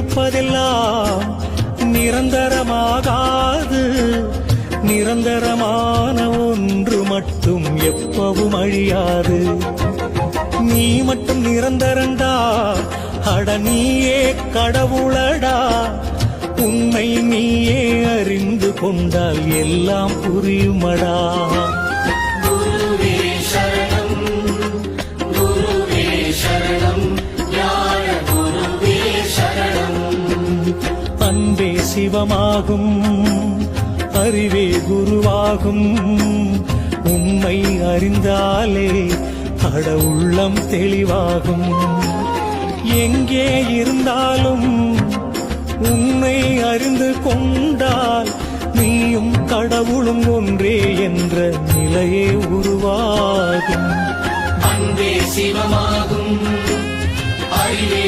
இருப்பதெல்லாம் நிரந்தரமாகாது. நிரந்தரமான ஒன்று மட்டும் எப்பவும் அழியாது. நீ மட்டும் நிரந்தரண்டா, அட நீயே கடவுளடா. உன்னை நீயே அறிந்து கொண்டால் எல்லாம் புரியுமடா. குருவே சரணம், குருவே சரணம், ஞான குருவே சரணம். அன்பே சிவமாகும், அறிவே குருவாகும். உண்மை அறிந்தாலே அட உள்ளம் தெளிவாகும். எங்கே இருந்தாலும் உன்னை அறிந்து கொண்டால் நீயும் கடவுளும் ஒன்றே என்ற நிலையே உருவாகும். அன்பே சிவமாகும், அறிவே